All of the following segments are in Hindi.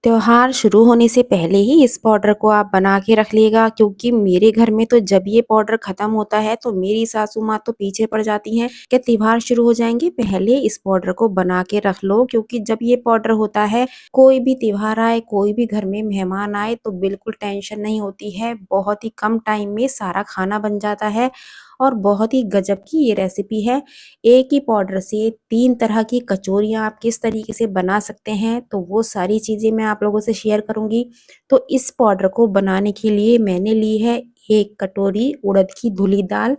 त्योहार शुरू होने से पहले ही इस पाउडर को आप बना के रख लिएगा, क्योंकि मेरे घर में तो जब ये पाउडर खत्म होता है तो मेरी सासू माँ तो पीछे पड़ जाती हैं कि त्योहार शुरू हो जाएंगे, पहले इस पाउडर को बना के रख लो। क्योंकि जब ये पाउडर होता है, कोई भी त्योहार आए, कोई भी घर में मेहमान आए तो बिल्कुल टेंशन नहीं होती है। बहुत ही कम टाइम में सारा खाना बन जाता है और बहुत ही गजब की ये रेसिपी है। एक ही पाउडर से 3 तरह की कचौरियाँ आप किस तरीके से बना सकते हैं, तो वो सारी चीज़ें मैं आप लोगों से शेयर करूँगी। तो इस पाउडर को बनाने के लिए मैंने ली है 1 कटोरी उड़द की धुली दाल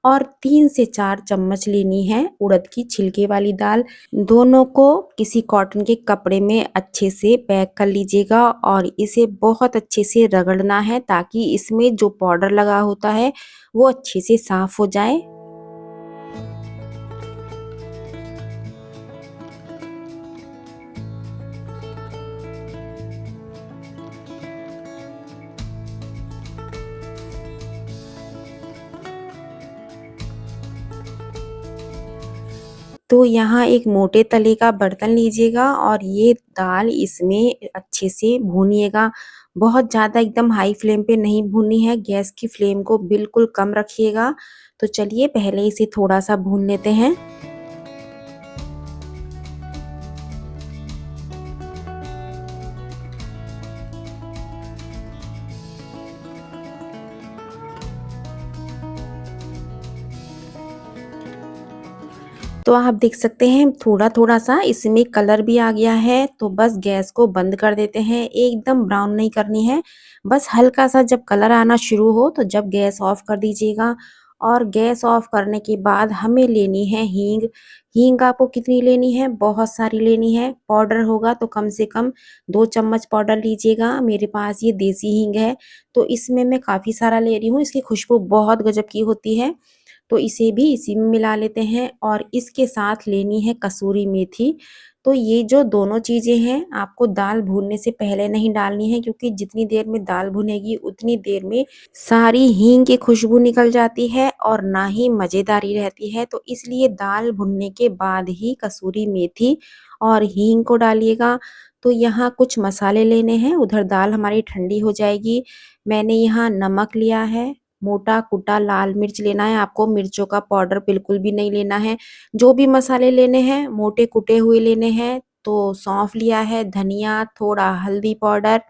और 3 से 4 चम्मच लेनी है उड़द की छिलके वाली दाल। दोनों को किसी कॉटन के कपड़े में अच्छे से पैक कर लीजिएगा और इसे बहुत अच्छे से रगड़ना है, ताकि इसमें जो पाउडर लगा होता है वो अच्छे से साफ हो जाए। तो यहाँ एक मोटे तले का बर्तन लीजिएगा और ये दाल इसमें अच्छे से भूनिएगा। बहुत ज़्यादा एकदम हाई फ्लेम पे नहीं भूननी है, गैस की फ्लेम को बिल्कुल कम रखिएगा। तो चलिए पहले इसे थोड़ा-सा भून लेते हैं। तो आप देख सकते हैं थोड़ा-थोड़ा सा इसमें कलर भी आ गया है, तो बस गैस को बंद कर देते हैं। एकदम ब्राउन नहीं करनी है, बस हल्का सा जब कलर आना शुरू हो तो जब गैस ऑफ कर दीजिएगा। और गैस ऑफ करने के बाद हमें लेनी है हींग। हींग आपको कितनी लेनी है? बहुत सारी लेनी है। पाउडर होगा तो कम से कम 2 चम्मच पाउडर लीजिएगा। मेरे पास ये देसी हींग है, तो इसमें मैं काफ़ी सारा ले रही हूँ। इसकी खुशबू बहुत गजब की होती है। तो इसे भी इसी में मिला लेते हैं और इसके साथ लेनी है कसूरी मेथी। तो ये जो दोनों चीज़ें हैं आपको दाल भूनने से पहले नहीं डालनी है, क्योंकि जितनी देर में दाल भुनेगी उतनी देर में सारी हींग की खुशबू निकल जाती है और ना ही मज़ेदारी रहती है। तो इसलिए दाल भुनने के बाद ही कसूरी मेथी और हींग को डालिएगा। तो यहाँ कुछ मसाले लेने हैं, उधर दाल हमारी ठंडी हो जाएगी। मैंने यहाँ नमक लिया है, मोटा कुटा लाल मिर्च लेना है, आपको मिर्चों का पाउडर बिल्कुल भी नहीं लेना है। जो भी मसाले लेने हैं मोटे कुटे हुए लेने हैं। तो सौंफ लिया है, धनिया, थोड़ा हल्दी पाउडर।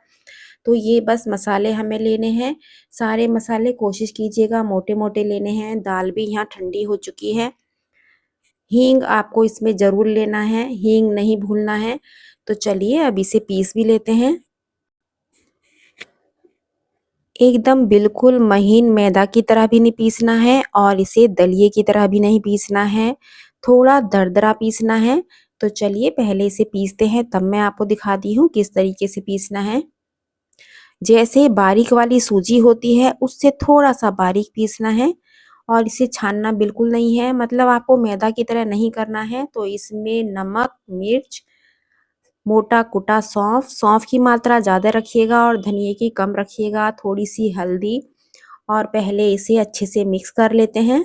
तो ये बस मसाले हमें लेने हैं। सारे मसाले कोशिश कीजिएगा मोटे-मोटे लेने हैं। दाल भी यहाँ ठंडी हो चुकी है। हींग आपको इसमें ज़रूर लेना है, हींग नहीं भूलना है। तो चलिए अब इसे पीस भी लेते हैं। एकदम बिल्कुल महीन मैदा की तरह भी नहीं पीसना है और इसे दलिए की तरह भी नहीं पीसना है, थोड़ा दरदरा पीसना है। तो चलिए पहले इसे पीसते हैं, तब मैं आपको दिखाती हूँ किस तरीके से पीसना है। जैसे बारीक वाली सूजी होती है उससे थोड़ा-सा बारीक पीसना है और इसे छानना बिल्कुल नहीं है, मतलब आपको मैदा की तरह नहीं करना है। तो इसमें नमक, मिर्च, मोटा कुटा सौंफ, सौंफ की मात्रा ज़्यादा रखिएगा और धनिये की कम रखिएगा, थोड़ी-सी हल्दी और पहले इसे अच्छे से मिक्स कर लेते हैं।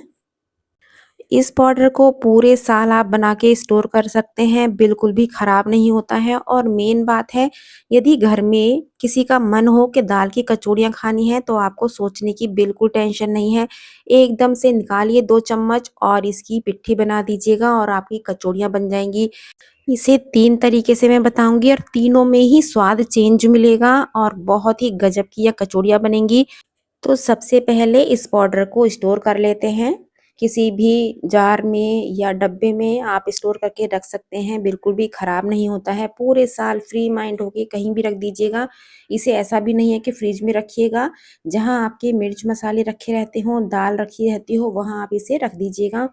इस पाउडर को पूरे साल आप बना के स्टोर कर सकते हैं, बिल्कुल भी खराब नहीं होता है। और मेन बात है, यदि घर में किसी का मन हो कि दाल की कचौड़ियाँ खानी है तो आपको सोचने की बिल्कुल टेंशन नहीं है। एकदम से निकालिए 2 चम्मच और इसकी पिट्ठी बना दीजिएगा और आपकी कचौड़ियाँ बन जाएँगी। इसे 3 तरीके से मैं बताऊँगी और तीनों में ही स्वाद चेंज मिलेगा और बहुत ही गजब की ये कचौड़ियाँ बनेंगी। तो सबसे पहले इस पाउडर को स्टोर कर लेते हैं। किसी भी जार में या डब्बे में आप स्टोर करके रख सकते हैं, बिल्कुल भी खराब नहीं होता है। पूरे साल फ्री माइंड होके कहीं भी रख दीजिएगा। इसे ऐसा भी नहीं है कि फ्रिज में रखिएगा, जहाँ आपके मिर्च मसाले रखे रहते हों, दाल रखी रहती हो, वहाँ आप इसे रख दीजिएगा।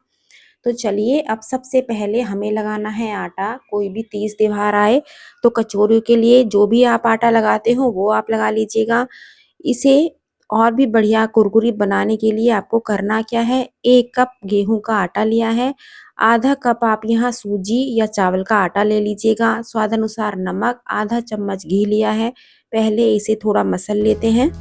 तो चलिए अब सबसे पहले हमें लगाना है आटा। कोई भी तीज त्योहार आए तो कचौरियों के लिए जो भी आप आटा लगाते हो वो आप लगा लीजिएगा। इसे और भी बढ़िया कुरकुरी बनाने के लिए आपको करना क्या है, 1 कप गेहूँ का आटा लिया है, आधा कप आप यहाँ सूजी या चावल का आटा ले लीजिएगा, स्वादानुसार नमक, आधा चम्मच घी लिया है। पहले इसे थोड़ा मसल लेते हैं।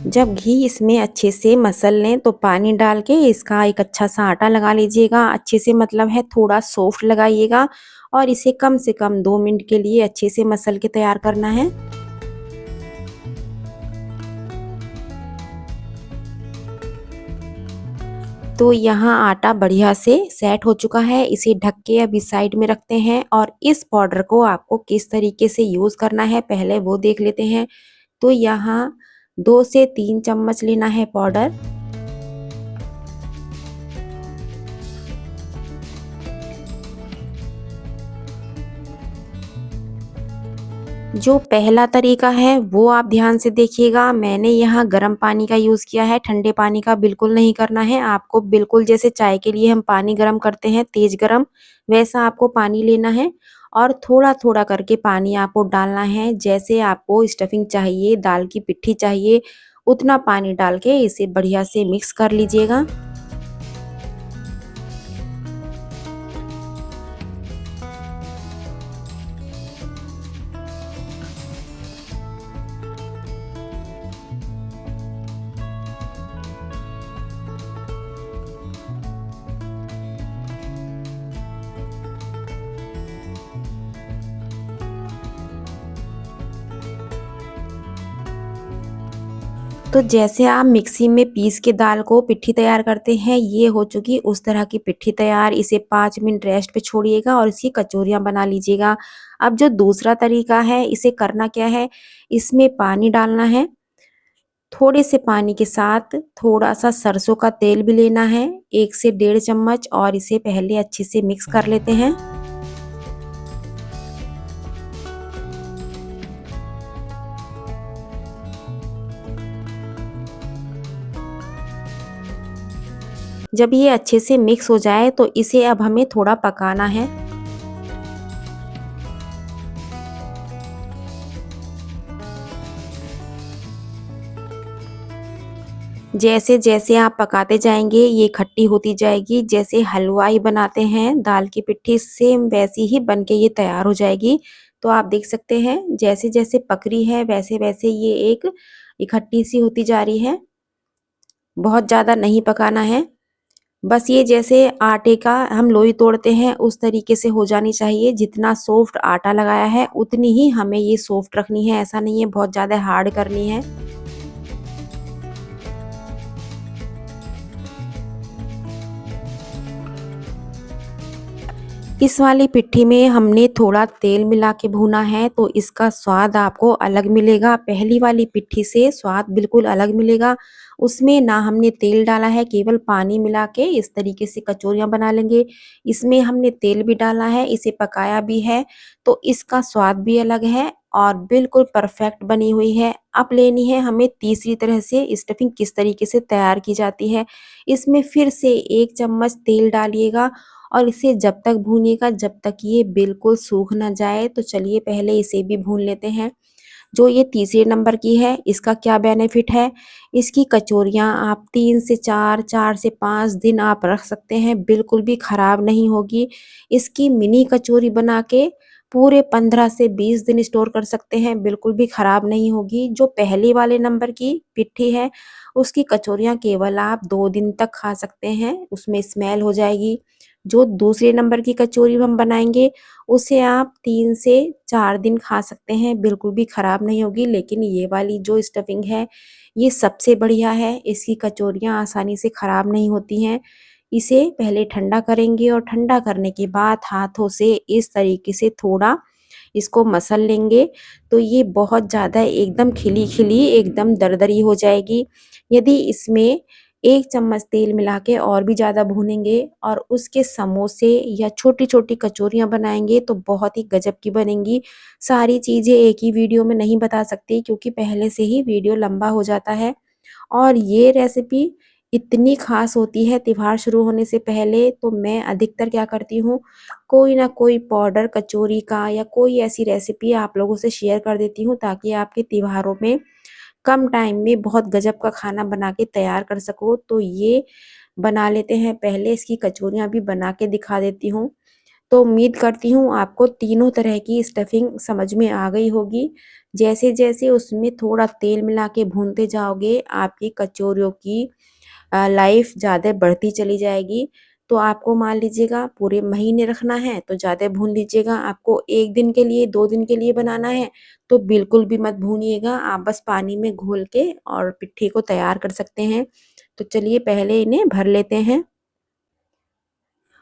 जब घी इसमें अच्छे से मसल लें तो पानी डाल के इसका एक अच्छा सा आटा लगा लीजिएगा। अच्छे से मतलब है थोड़ा सॉफ्ट लगाइएगा और इसे कम से कम 2 मिनट के लिए अच्छे से मसल के तैयार करना है। तो यहाँ आटा बढ़िया से सेट हो चुका है। इसे ढक के अभी साइड में रखते हैं और इस पाउडर को आपको किस तरीके से यूज़ करना है पहले वो देख लेते हैं। तो यहाँ 2 से 3 चम्मच लेना है पाउडर। जो पहला तरीका है वो आप ध्यान से देखिएगा। मैंने यहाँ गर्म पानी का यूज़ किया है, ठंडे पानी का बिल्कुल नहीं करना है। आपको बिल्कुल जैसे चाय के लिए हम पानी गरम करते हैं तेज़ गरम, वैसा आपको पानी लेना है और थोड़ा-थोड़ा करके पानी आपको डालना है। जैसे आपको स्टफिंग चाहिए, दाल की पिट्ठी चाहिए, उतना पानी डाल के इसे बढ़िया से मिक्स कर लीजिएगा। तो जैसे आप मिक्सी में पीस के दाल को पिट्ठी तैयार करते हैं, ये हो चुकी उस तरह की पिट्ठी तैयार। इसे 5 मिनट रेस्ट पे छोड़िएगा और इसकी कचौरियाँ बना लीजिएगा। अब जो दूसरा तरीका है, इसे करना क्या है, इसमें पानी डालना है। थोड़े से पानी के साथ थोड़ा-सा सरसों का तेल भी लेना है, 1 से डेढ़ चम्मच और इसे पहले अच्छे से मिक्स कर लेते हैं। जब ये अच्छे से मिक्स हो जाए तो इसे अब हमें थोड़ा पकाना है। जैसे-जैसे आप पकाते जाएँगे ये खट्टी होती जाएगी, जैसे हलवाई बनाते हैं दाल की पिट्ठी सेम वैसी ही बन के ये तैयार हो जाएगी। तो आप देख सकते हैं जैसे-जैसे पक रही है वैसे-वैसे ये एक इकट्ठी सी होती जा रही है। बहुत ज़्यादा नहीं पकाना है। बस ये जैसे आटे का हम लोई तोड़ते हैं उस तरीके से हो जानी चाहिए। जितना सॉफ्ट आटा लगाया है उतनी ही हमें ये सॉफ्ट रखनी है, ऐसा नहीं है बहुत ज़्यादा हार्ड करनी है। इस वाली पिट्ठी में हमने थोड़ा तेल मिला के भूना है तो इसका स्वाद आपको अलग मिलेगा। पहली वाली पिट्ठी से स्वाद बिल्कुल अलग मिलेगा। उसमें ना हमने तेल डाला है, केवल पानी मिला के इस तरीके से कचौरियाँ बना लेंगे। इसमें हमने तेल भी डाला है, इसे पकाया भी है, तो इसका स्वाद भी अलग है और बिल्कुल परफेक्ट बनी हुई है। अब लेनी है हमें तीसरी तरह से स्टफिंग किस तरीके से तैयार की जाती है। इसमें फिर से 1 चम्मच तेल डालिएगा और इसे जब तक भूनिएगा जब तक ये बिल्कुल सूख ना जाए। तो चलिए पहले इसे भी भून लेते हैं। जो ये तीसरे नंबर की है इसका क्या बेनिफिट है, इसकी कचौरियाँ आप 3 से 4, 4 से 5 दिन आप रख सकते हैं, बिल्कुल भी ख़राब नहीं होगी। इसकी मिनी कचौरी बना के पूरे 15 से 20 दिन स्टोर कर सकते हैं, बिल्कुल भी ख़राब नहीं होगी। जो पहले वाले नंबर की पिट्ठी है उसकी कचौरियाँ केवल आप 2 दिन तक खा सकते हैं, उसमें स्मेल हो जाएगी। जो दूसरे नंबर की कचौरी हम बनाएँगे उसे आप 3 से 4 दिन खा सकते हैं, बिल्कुल भी ख़राब नहीं होगी। लेकिन ये वाली जो स्टफिंग है, ये सबसे बढ़िया है, इसकी कचौरियाँ आसानी से ख़राब नहीं होती हैं। इसे पहले ठंडा करेंगे और ठंडा करने के बाद हाथों से इस तरीके से थोड़ा इसको मसल लेंगे, तो ये बहुत ज़्यादा एकदम खिली-खिली एकदम दरदरी हो जाएगी। यदि इसमें 1 चम्मच तेल मिला के और भी ज़्यादा भूनेंगे और उसके समोसे या छोटी-छोटी कचौरियाँ बनाएँगे तो बहुत ही गज़ब की बनेंगी। सारी चीज़ें एक ही वीडियो में नहीं बता सकती क्योंकि पहले से ही वीडियो लंबा हो जाता है और ये रेसिपी इतनी ख़ास होती है त्योहार शुरू होने से पहले। तो मैं अधिकतर क्या करती हूँ, कोई ना कोई पाउडर कचौरी का या कोई ऐसी रेसिपी आप लोगों से शेयर कर देती हूँ ताकि आपके त्योहारों में कम टाइम में बहुत गज़ब का खाना बना के तैयार कर सको। तो ये बना लेते हैं, पहले इसकी कचौरियाँ भी बना के दिखा देती हूँ। तो उम्मीद करती हूँ आपको तीनों तरह की स्टफिंग समझ में आ गई होगी। जैसे-जैसे उसमें थोड़ा तेल मिला के भूनते जाओगे, आपकी कचौरियों की लाइफ ज़्यादा बढ़ती चली जाएगी। तो आपको मान लीजिएगा पूरे महीने रखना है तो ज़्यादा भून लीजिएगा, आपको 1 दिन के लिए 2 दिन के लिए बनाना है तो बिल्कुल भी मत भूनिएगा, आप बस पानी में घोल के और पिट्ठी को तैयार कर सकते हैं। तो चलिए पहले इन्हें भर लेते हैं।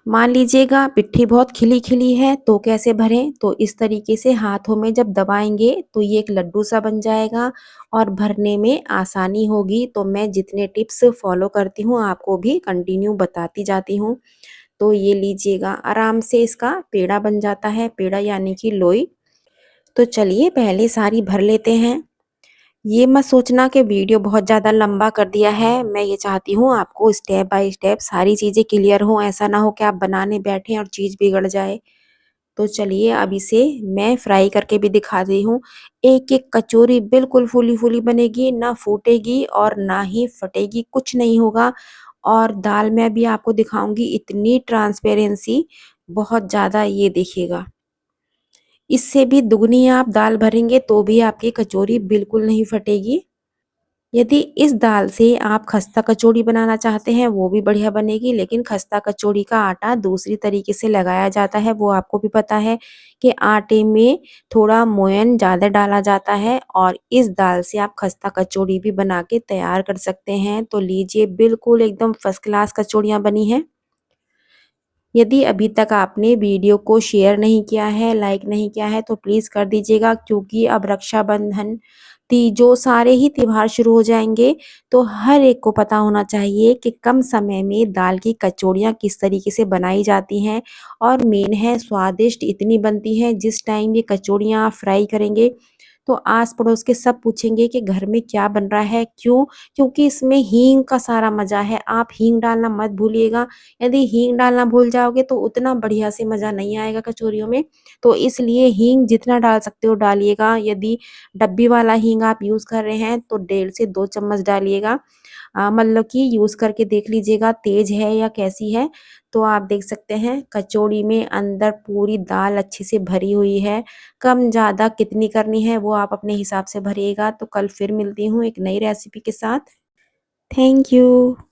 मान लीजिएगा पिट्ठी बहुत खिली-खिली है तो कैसे भरें? तो इस तरीके से हाथों में जब दबाएँगे तो ये एक लड्डू सा बन जाएगा और भरने में आसानी होगी। तो मैं जितने टिप्स फ़ॉलो करती हूँ आपको भी कंटिन्यू बताती जाती हूँ। तो ये लीजिएगा आराम से इसका पेड़ा बन जाता है, पेड़ा यानी कि लोई। तो चलिए पहले सारी भर लेते हैं। ये मत सोचना कि वीडियो बहुत ज़्यादा लंबा कर दिया है, मैं ये चाहती हूँ आपको स्टेप बाय स्टेप सारी चीज़ें क्लियर हों, ऐसा ना हो कि आप बनाने बैठें और चीज़ बिगड़ जाए। तो चलिए अब इसे मैं फ्राई करके भी दिखा रही हूँ। एक-एक कचौरी बिल्कुल फूली-फूली बनेगी, ना फूटेगी और ना ही फटेगी, कुछ नहीं होगा। और दाल में भी आपको दिखाऊँगी इतनी ट्रांसपेरेंसी, बहुत ज़्यादा ये देखिएगा। इससे भी दुगनी आप दाल भरेंगे तो भी आपकी कचौरी बिल्कुल नहीं फटेगी। यदि इस दाल से आप खस्ता कचौड़ी बनाना चाहते हैं वो भी बढ़िया बनेगी, लेकिन खस्ता कचौड़ी का आटा दूसरी तरीके से लगाया जाता है, वो आपको भी पता है कि आटे में थोड़ा मोयन ज़्यादा डाला जाता है और इस दाल से आप खस्ता कचौड़ी भी बना के तैयार कर सकते हैं। तो लीजिए बिल्कुल एकदम फर्स्ट क्लास कचौड़ियाँ बनी हैं। यदि अभी तक आपने वीडियो को शेयर नहीं किया है, लाइक नहीं किया है तो प्लीज़ कर दीजिएगा, क्योंकि अब रक्षाबंधन, तीजों सारे ही त्योहार शुरू हो जाएँगे, तो हर एक को पता होना चाहिए कि कम समय में दाल की कचौड़ियाँ किस तरीके से बनाई जाती हैं और मेन है स्वादिष्ट इतनी बनती हैं। जिस टाइम ये कचौड़ियाँ आप फ्राई करेंगे तो आस-पड़ोस के सब पूछेंगे कि घर में क्या बन रहा है? क्यों? क्योंकि इसमें हींग का सारा मज़ा है, आप हींग डालना मत भूलिएगा। यदि हींग डालना भूल जाओगे तो उतना बढ़िया से मज़ा नहीं आएगा कचौरियों में। तो इसलिए हींग जितना डाल सकते हो डालिएगा। यदि डब्बी वाला हींग आप यूज़ कर रहे हैं तो डेढ़ से 2 चम्मच डालिएगा। मतलब कि यूज़ करके देख लीजिएगा तेज़ है या कैसी है। तो आप देख सकते हैं कचौड़ी में अंदर पूरी दाल अच्छे से भरी हुई है। कम ज़्यादा कितनी करनी है वो आप अपने हिसाब से भरिएगा। तो कल फिर मिलती हूँ एक नई रेसिपी के साथ। Thank you.